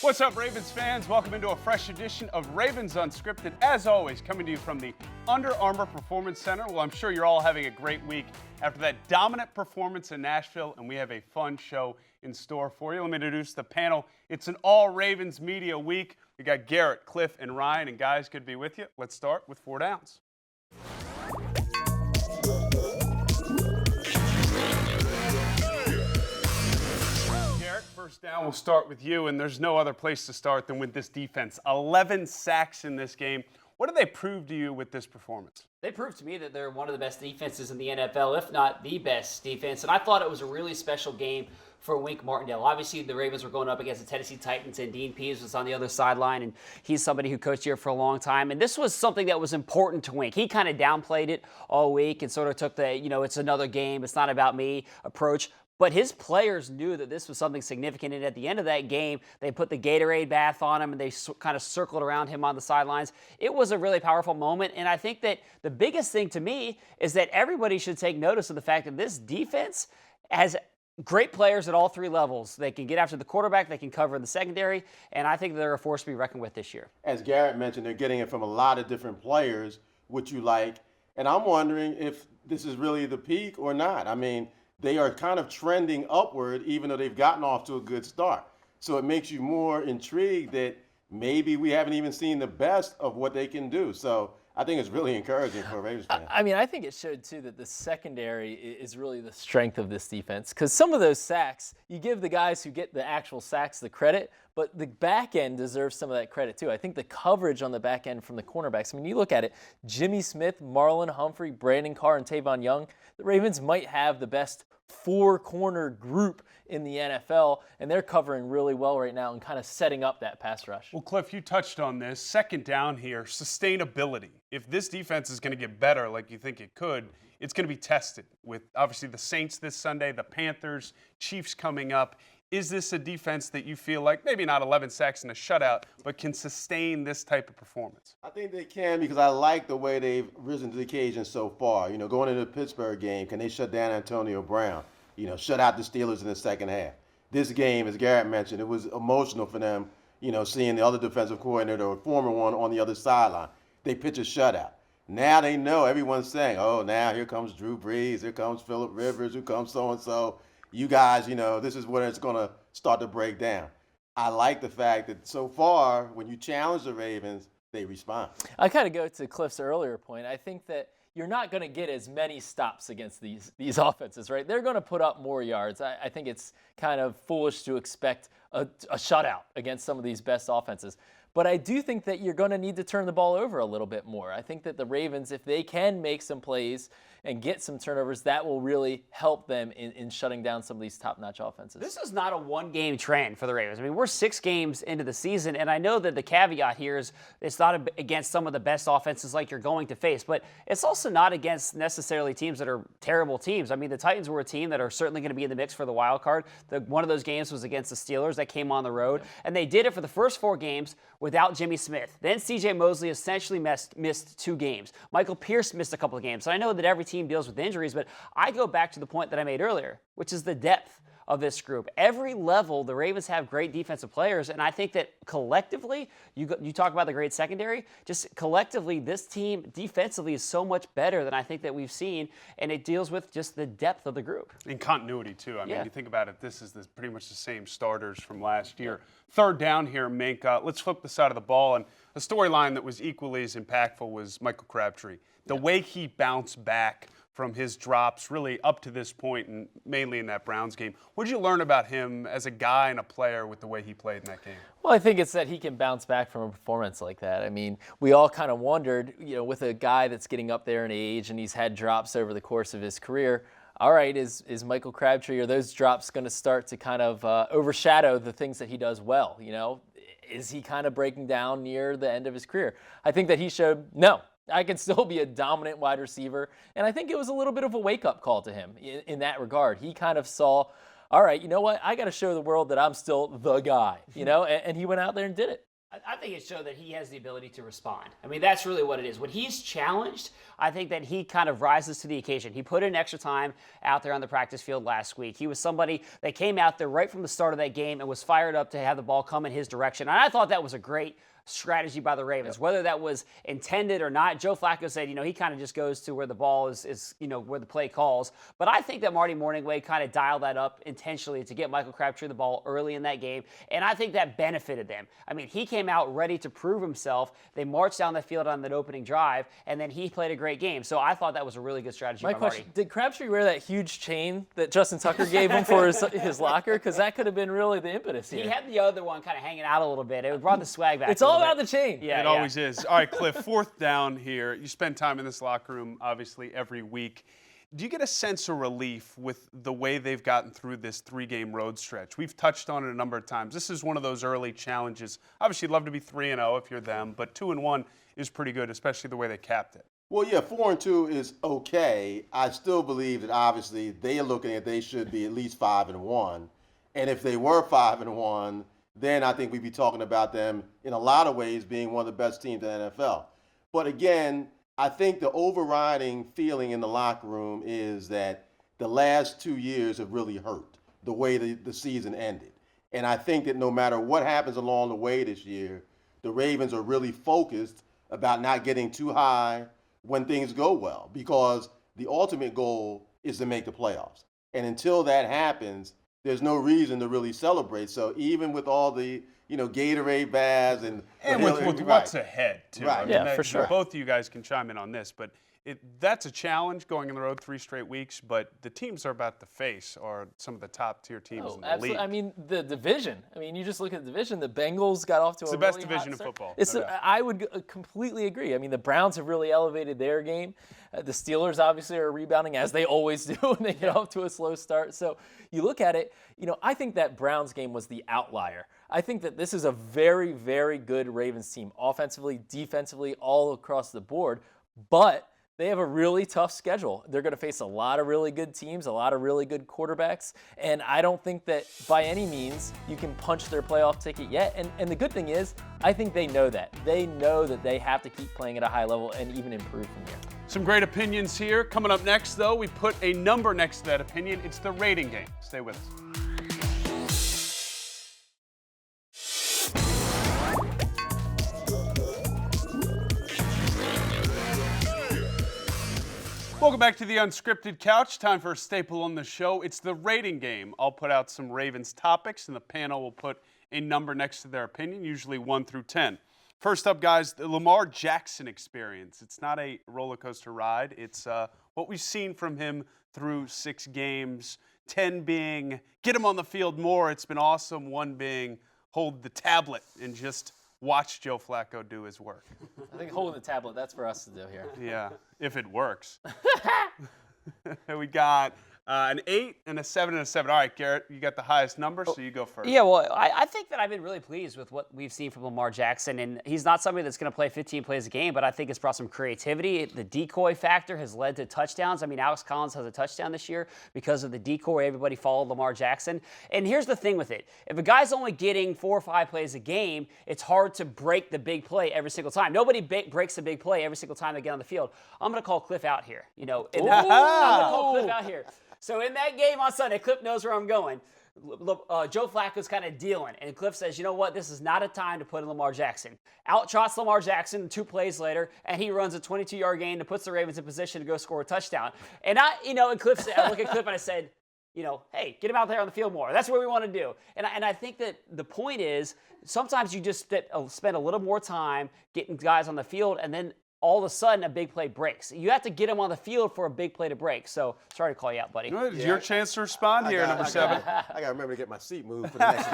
What's up, Ravens fans? Welcome into a fresh edition of Ravens Unscripted. As always, coming to you from the Under Armour Performance Center. Well, I'm sure you're all having a great week after that dominant performance in Nashville, and we have a fun show in store for you. Let me introduce the panel. It's an all-Ravens media week. We got Garrett, Cliff, and Ryan, and guys, good to be with you. Let's start with 4 downs. First down, we'll start with you, and there's no other place to start than with this defense. 11 sacks in this game. What do they prove to you with this performance? They proved to me that they're one of the best defenses in the NFL, if not the best defense. And I thought it was a really special game for Wink Martindale. Obviously, the Ravens were going up against the Tennessee Titans, and Dean Pease was on the other sideline, and he's somebody who coached here for a long time. And this was something that was important to Wink. He kind of downplayed it all week and sort of took the, it's another game, it's not about me approach. But his players knew that this was something significant, and at the end of that game, they put the Gatorade bath on him, and they kind of circled around him on the sidelines. It was a really powerful moment, and I think that the biggest thing to me is that everybody should take notice of the fact that this defense has great players at all 3 levels. They can get after the quarterback, they can cover the secondary, and I think they're a force to be reckoned with this year. As Garrett mentioned, they're getting it from a lot of different players, which you like, and I'm wondering if this is really the peak or not. I mean, they are kind of trending upward, even though they've gotten off to a good start. So it makes you more intrigued that maybe we haven't even seen the best of what they can do. So I think it's really encouraging for a Ravens fan. I mean, I think it showed, too, that the secondary is really the strength of this defense. Because some of those sacks, you give the guys who get the actual sacks the credit, but the back end deserves some of that credit, too. I think the coverage on the back end from the cornerbacks, I mean, you look at it, Jimmy Smith, Marlon Humphrey, Brandon Carr, and Tavon Young, the Ravens might have the best 4-corner group in the NFL, and they're covering really well right now and kind of setting up that pass rush. Well, Cliff, you touched on this. Second down here, sustainability. If this defense is going to get better like you think it could, it's going to be tested with, obviously, the Saints this Sunday, the Panthers, Chiefs coming up. Is this a defense that you feel like, maybe not 11 sacks and a shutout, but can sustain this type of performance? I think they can, because I like the way they've risen to the occasion so far. Going into the Pittsburgh game, can they shut down Antonio Brown? Shut out the Steelers in the second half. This game, as Garrett mentioned, it was emotional for them, seeing the other defensive coordinator or former one on the other sideline. They pitch a shutout. Now they know, everyone's saying, oh, now here comes Drew Brees, here comes Phillip Rivers, here comes so-and-so. You guys, this is where it's going to start to break down. I like the fact that so far, when you challenge the Ravens, they respond. I kind of go to Cliff's earlier point. I think that you're not going to get as many stops against these offenses, right? They're going to put up more yards. I think it's kind of foolish to expect a shutout against some of these best offenses. But I do think that you're going to need to turn the ball over a little bit more. I think that the Ravens, if they can make some plays and get some turnovers, that will really help them in shutting down some of these top-notch offenses. This is not a one-game trend for the Ravens. I mean, we're 6 games into the season, and I know that the caveat here is it's not against some of the best offenses like you're going to face, but it's also not against necessarily teams that are terrible teams. I mean, the Titans were a team that are certainly going to be in the mix for the wild card. One of those games was against the Steelers that came on the road, and they did it for the first 4 games without Jimmy Smith. Then C.J. Mosley essentially missed 2 games. Michael Pierce missed a couple of games. So I know that every team deals with injuries, but I go back to the point that I made earlier, which is the depth of this group. Every level, the Ravens have great defensive players, and I think that collectively, you talk about the great secondary, just collectively, this team defensively is so much better than I think that we've seen, and it deals with just the depth of the group. In continuity, too. I mean, you think about it, this is pretty much the same starters from last year. Third down here, Mink. Let's flip the side of the ball, and a storyline that was equally as impactful was Michael Crabtree. The way he bounced back from his drops really up to this point, and mainly in that Browns game. What did you learn about him as a guy and a player with the way he played in that game? Well, I think it's that he can bounce back from a performance like that. I mean, we all kind of wondered, with a guy that's getting up there in age and he's had drops over the course of his career, all right, is Michael Crabtree, are those drops going to start to kind of overshadow the things that he does well? Is he kind of breaking down near the end of his career? I think that he showed, no. I can still be a dominant wide receiver. And I think it was a little bit of a wake-up call to him in that regard. He kind of saw, all right, you know what? I got to show the world that I'm still the guy, and he went out there and did it. I think it showed that he has the ability to respond. I mean, that's really what it is. When he's challenged, I think that he kind of rises to the occasion. He put in extra time out there on the practice field last week. He was somebody that came out there right from the start of that game and was fired up to have the ball come in his direction. And I thought that was a great strategy by the Ravens. Whether that was intended or not, Joe Flacco said, he kind of just goes to where the ball is where the play calls. But I think that Marty Morningway kind of dialed that up intentionally to get Michael Crabtree the ball early in that game, and I think that benefited them. I mean, he came out ready to prove himself. They marched down the field on that opening drive, and then he played a great game. So I thought that was a really good strategy by Marty. Did Crabtree wear that huge chain that Justin Tucker gave him for his locker? Because that could have been really the impetus here. He had the other one kind of hanging out a little bit. It brought the swag back. It's all about the chain. Yeah, it always is. All right, Cliff, 4th down here. You spend time in this locker room, obviously, every week. Do you get a sense of relief with the way they've gotten through this 3-game road stretch? We've touched on it a number of times. This is one of those early challenges. Obviously, you'd love to be 3-0 if you're them, but 2-1 is pretty good, especially the way they capped it. Well, yeah, 4-2 is okay. I still believe that obviously they're looking at they should be at least 5-1. And if they were 5-1, then I think we'd be talking about them in a lot of ways being one of the best teams in the NFL. But again, I think the overriding feeling in the locker room is that the last 2 years have really hurt the way the season ended. And I think that no matter what happens along the way this year, the Ravens are really focused about not getting too high when things go well, because the ultimate goal is to make the playoffs. And until that happens, there's no reason to really celebrate. So even with all the, Gatorade baths and with what's ahead, too. Right. I mean, Yeah, for sure. Both of you guys can chime in on this, but that's a challenge going on the road 3 straight weeks, but the teams are about to face are some of the top-tier teams in the league. I mean, the division. I mean, you just look at the division. The Bengals got off to It's a the best really division hot in start. football. I would completely agree. I mean, the Browns have really elevated their game. The Steelers obviously are rebounding, as they always do when they get off to a slow start. So you look at it, I think that Browns game was the outlier. I think that this is a very, very good Ravens team, offensively, defensively, all across the board. But they have a really tough schedule. They're going to face a lot of really good teams, a lot of really good quarterbacks, and I don't think that by any means you can punch their playoff ticket yet. And the good thing is, I think they know that. They know that they have to keep playing at a high level and even improve from here. Some great opinions here. Coming up next, though, we put a number next to that opinion. It's the rating game. Stay with us. Welcome back to the Unscripted Couch. Time for a staple on the show. It's the rating game. I'll put out some Ravens topics, and the panel will put a number next to their opinion, usually 1 through 10. First up, guys, the Lamar Jackson experience. It's not a roller coaster ride. It's what we've seen from him through 6 games, 10 being get him on the field more. It's been awesome. 1 being hold the tablet and just watch Joe Flacco do his work. I think holding the tablet, that's for us to do here. Yeah, if it works. We got an 8 and a 7 and a 7. All right, Garrett, you got the highest number, so you go first. Yeah, well, I think that I've been really pleased with what we've seen from Lamar Jackson, and he's not somebody that's going to play 15 plays a game, but I think it's brought some creativity. The decoy factor has led to touchdowns. I mean, Alex Collins has a touchdown this year because of the decoy. Everybody followed Lamar Jackson. And here's the thing with it. If a guy's only getting 4 or 5 plays a game, it's hard to break the big play every single time. Nobody breaks the big play every single time they get on the field. I'm going to call Cliff out here. I'm going to call Cliff out here. So in that game on Sunday, Cliff knows where I'm going. Joe Flacco's kind of dealing, and Cliff says, you know what, this is not a time to put in Lamar Jackson. Out-trots Lamar Jackson 2 plays later, and he runs a 22-yard gain that puts the Ravens in position to go score a touchdown. And and Cliff said, I look at Cliff and I said, hey, get him out there on the field more. That's what we want to do. And I think that the point is sometimes you just spend a little more time getting guys on the field, and then all of a sudden a big play breaks. You have to get him on the field for a big play to break. So sorry to call you out, buddy. Good. It's your chance to respond here, number 7. I got to remember to get my seat moved for the next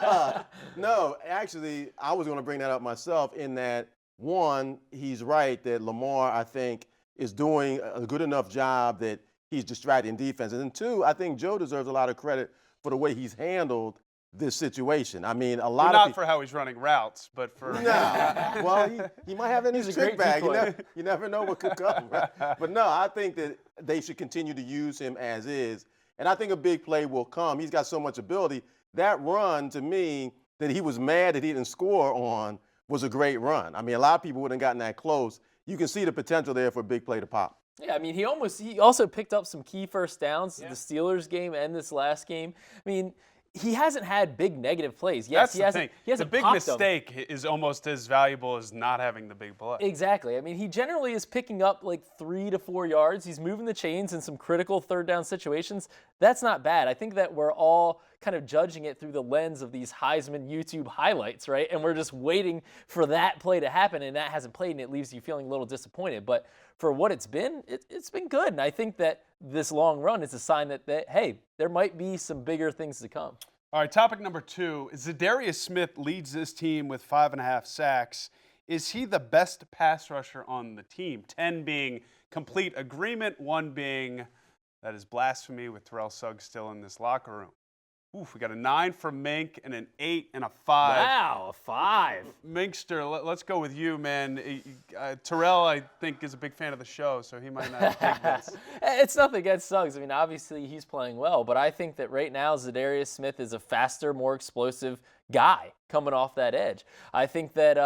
game. No, actually, I was going to bring that up myself in that, 1, he's right that Lamar, I think, is doing a good enough job that he's distracting defense. And then 2, I think Joe deserves a lot of credit for the way he's handled this situation. I mean, a lot not for how he's running routes, but for well, he might have that in his trick bag. You never know what could come. Right? But no, I think that they should continue to use him as is, and I think a big play will come. He's got so much ability. That run, to me, that he was mad that he didn't score on was a great run. I mean, a lot of people wouldn't have gotten that close. You can see the potential there for a big play to pop. Yeah, I mean, he also picked up some key first downs in the Steelers game and this last game. I mean, he hasn't had big negative plays. Yes, That's the thing. He hasn't the big popped them. mistake is almost as valuable as not having the big play. Exactly. I mean, he generally is picking up like 3 to 4 yards. He's moving the chains in some critical third down situations. That's not bad. I think that we're all kind of judging it through the lens of these Heisman YouTube highlights, right? And we're just waiting for that play to happen, and that hasn't played, and it leaves you feeling a little disappointed. But for what it's been good. And I think that this long run is a sign that hey, there might be some bigger things to come. All right, topic number 2. Zadarius Smith leads this team with 5.5 sacks. Is he the best pass rusher on the team? 10 being complete agreement, 1 being that is blasphemy with Terrell Suggs still in this locker room. Oof, we got a 9 from Mink and an 8 and a 5. Wow, a 5. Minkster, let's go with you, man. Terrell, I think, is a big fan of the show, so he might not take this. It's nothing against Suggs. I mean, obviously he's playing well, but I think that right now Zadarius Smith is a faster, more explosive guy coming off that edge. I think that,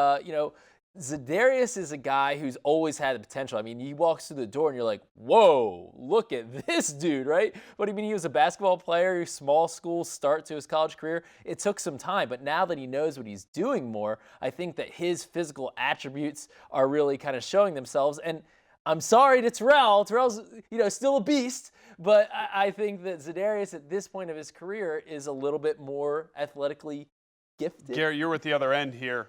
Zadarius is a guy who's always had the potential. I mean, he walks through the door and you're like, whoa, look at this dude, right? But I mean, he was a basketball player, small school start to his college career. It took some time, but now that he knows what he's doing more, I think that his physical attributes are really kind of showing themselves. And I'm sorry to Terrell. Terrell's, still a beast, but I think that Zadarius at this point of his career is a little bit more athletically gifted. Garrett, you're at the other end here.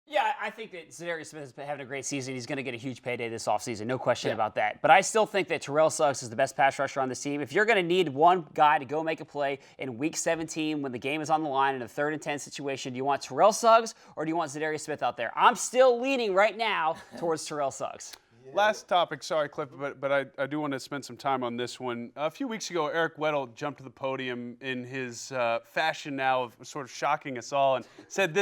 Yeah, I think that Zadarius Smith has been having a great season. He's going to get a huge payday this offseason, no question about that. But I still think that Terrell Suggs is the best pass rusher on this team. If you're going to need one guy to go make a play in Week 17 when the game is on the line in a 3rd and 10 situation, do you want Terrell Suggs or do you want Zadarius Smith out there? I'm still leaning right now towards Terrell Suggs. Last topic, sorry, Cliff, but I do want to spend some time on this one. A few weeks ago, Eric Weddle jumped to the podium in his fashion now of sort of shocking us all and said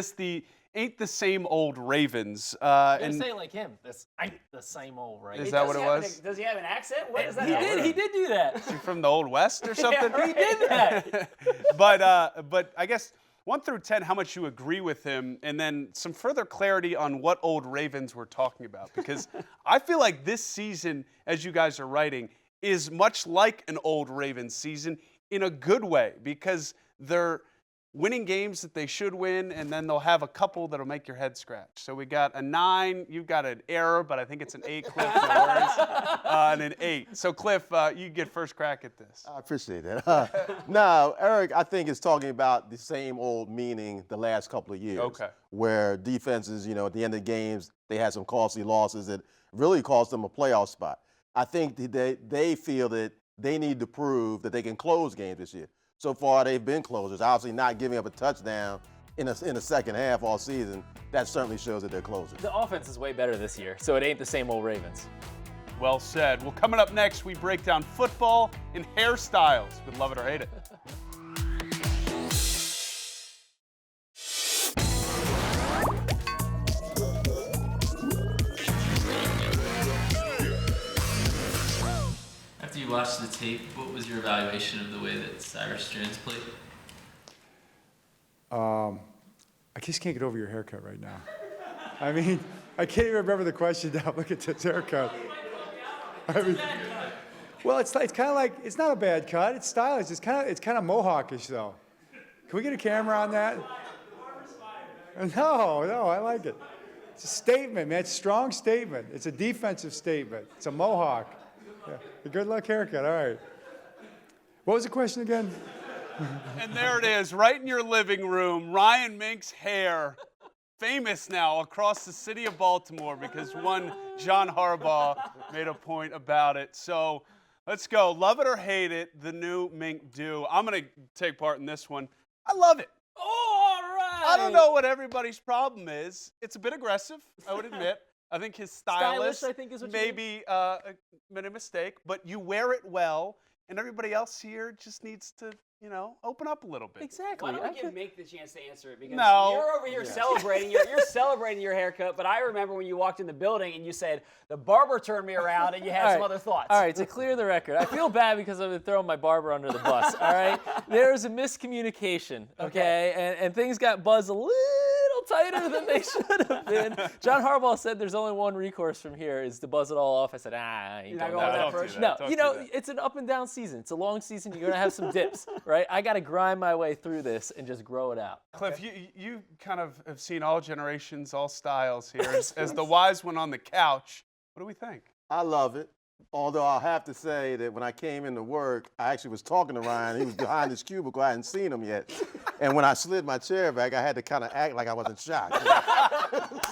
ain't the same old Ravens. And say it like him. This ain't the same old Ravens. Is that what it was? Does he have an accent? What is that? He did do that. Is he from the Old West or something? Yeah, right. He did that. But I guess 1 through 10, how much you agree with him, and then some further clarity on what old Ravens we're talking about. Because I feel like this season, as you guys are writing, is much like an old Ravens season in a good way because they're winning games that they should win, and then they'll have a couple that'll make your head scratch. So we got a 9. You've got an error, but I think it's an 8, Cliff. No worries. And an 8. So, Cliff, you get first crack at this. I appreciate that. No, Eric, I think is talking about the same old meaning the last couple of years. Okay. Where defenses, at the end of games, they had some costly losses that really cost them a playoff spot. I think they feel that they need to prove that they can close games this year. So far, they've been closers. Obviously, not giving up a touchdown in the second half all season, that certainly shows that they're closers. The offense is way better this year, so it ain't the same old Ravens. Well said. Well, coming up next, we break down football and hairstyles with Love It or Hate It. After you watched the tape, what was your evaluation of the way that CYRUS Jones played? I just can't get over your haircut right now. I mean, I can't even remember the question now. Look at this haircut. I mean, well, it's kind of like, it's not a bad cut. It's stylish. It's kind of mohawkish though. Can we get a camera on that? No, I like it. It's a statement, man. It's a strong statement. It's a defensive statement. It's a mohawk. Yeah. A good luck haircut. All right. What was the question again? And there it is, right in your living room, Ryan Mink's hair, famous now across the city of Baltimore because one John Harbaugh made a point about it. So let's go. Love it or hate it, the new Mink do. I'm going to take part in this one. I love it. Oh, all right. I don't know what everybody's problem is. It's a bit aggressive, I would admit. I think his stylist I think is what maybe made a mistake, but you wear it well, and everybody else here just needs to open up a little bit. Exactly. Why don't we give Mink the chance to answer it? Because No. you're over here celebrating. You're celebrating your haircut, but I remember when you walked in the building and you said, the barber turned me around and you had some other thoughts. All right, to clear the record, I feel bad because I've been throwing my barber under the bus, all right? There was a miscommunication, okay? And things got buzzed a little tighter than they should have been. John Harbaugh said there's only one recourse from here is to buzz it all off. I said, I ain't You're not doing going with that. that Don't do approach? that. No, Don't you do know, that. it's an up and down season. It's a long season. You're going to have some dips, right? I got to grind my way through this and just grow it out. Cliff, you kind of have seen all generations, all styles here. As the wise one on the couch, what do we think? I love it. Although I'll have to say that when I came into work, I actually was talking to Ryan. He was behind his cubicle. I hadn't seen him yet. And when I slid my chair back, I had to kind of act like I wasn't shocked.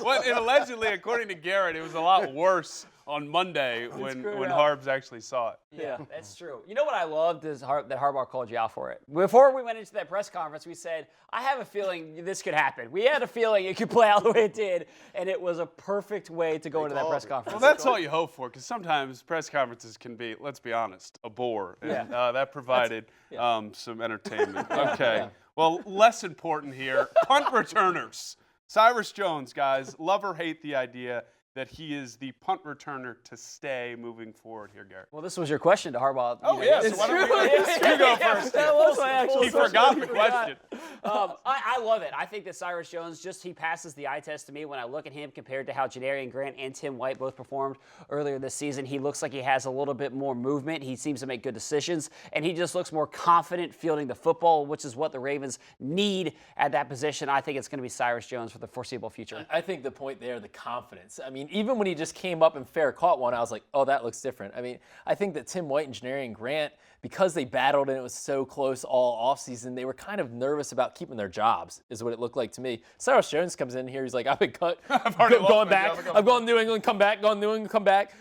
Well, and allegedly, according to Garrett, it was a lot worse on Monday when Harbs actually saw it. Yeah, that's true. You know what I loved is that Harbaugh called you out for it. Before we went into that press conference, we said, I have a feeling this could happen. We had a feeling it could play out the way it did, and it was a perfect way to go into that press conference. Well, that's all you hope for, because sometimes press conferences can be, let's be honest, a bore. And that provided some entertainment. Okay. Well, less important here, punt returners. Cyrus Jones, guys, love or hate the idea that he is the punt returner to stay moving forward here, Garrett? Well, this was your question to Harbaugh. Oh, yeah. So why don't you go first? That was my actual He forgot the question. I love it. I think that Cyrus Jones, he passes the eye test to me when I look at him compared to how Janarian Grant and Tim White both performed earlier this season. He looks like he has a little bit more movement. He seems to make good decisions, and he just looks more confident fielding the football, which is what the Ravens need at that position. I think it's going to be Cyrus Jones for the foreseeable future. I think the point there, the confidence. I mean, even when he just came up and fair caught one, I was like, oh, that looks different. I mean, I think that Tim White and Janarian Grant, because they battled and it was so close all offseason, they were kind of nervous about keeping their jobs, is what it looked like to me. Cyrus Jones comes in here, he's like, I've been cut, going back. I've gone to New England, come back, gone to New England, come back.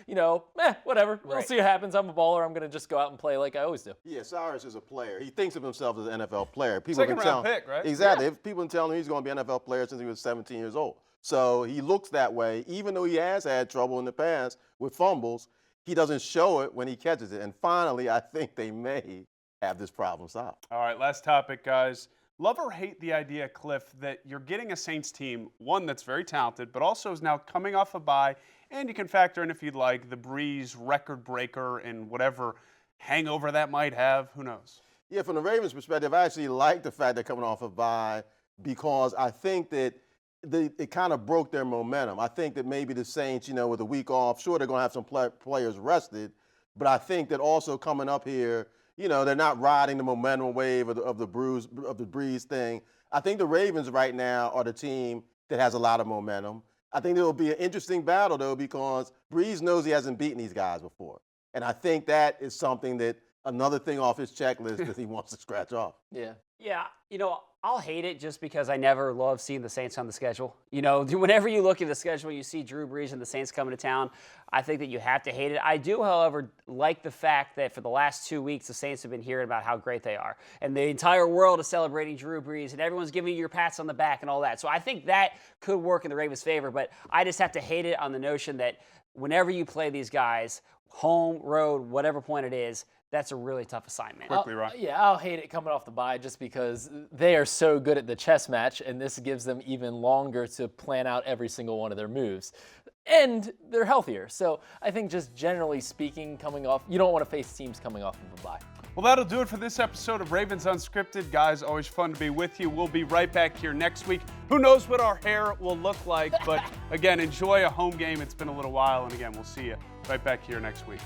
Whatever. We'll see what happens. I'm a baller. I'm going to just go out and play like I always do. Yeah, Cyrus is a player. He thinks of himself as an NFL player. Second-round pick, right? Exactly. Yeah. People have been telling him he's going to be an NFL player since he was 17 years old. So he looks that way, even though he has had trouble in the past with fumbles. He doesn't show it when he catches it. And finally, I think they may have this problem solved. All right, last topic, guys. Love or hate the idea, Cliff, that you're getting a Saints team, one that's very talented, but also is now coming off a bye, and you can factor in, if you'd like, the Brees record breaker and whatever hangover that might have. Who knows? Yeah, from the Ravens' perspective, I actually like the fact they're coming off a bye because I think that it kind of broke their momentum. I think that maybe the Saints, with a week off, sure, they're going to have some players rested, but I think that also coming up here, they're not riding the momentum wave of the Brees thing. I think the Ravens right now are the team that has a lot of momentum. I think there will be an interesting battle, though, because Brees knows he hasn't beaten these guys before. And I think that is something that another thing off his checklist that he wants to scratch off. Yeah, I'll hate it just because I never love seeing the Saints on the schedule. Whenever you look at the schedule, you see Drew Brees and the Saints coming to town. I think that you have to hate it. I do, however, like the fact that for the last 2 weeks, the Saints have been hearing about how great they are. And the entire world is celebrating Drew Brees, and everyone's giving you your pats on the back and all that. So I think that could work in the Ravens' favor, but I just have to hate it on the notion that whenever you play these guys, home, road, whatever point it is, that's a really tough assignment. Quickly, Ron. I'll hate it coming off the bye just because they are so good at the chess match, and this gives them even longer to plan out every single one of their moves. And they're healthier. So I think just generally speaking, coming off, you don't want to face teams coming off of a bye. Well, that'll do it for this episode of Ravens Unscripted. Guys, always fun to be with you. We'll be right back here next week. Who knows what our hair will look like, but again, enjoy a home game. It's been a little while, and again, we'll see you right back here next week.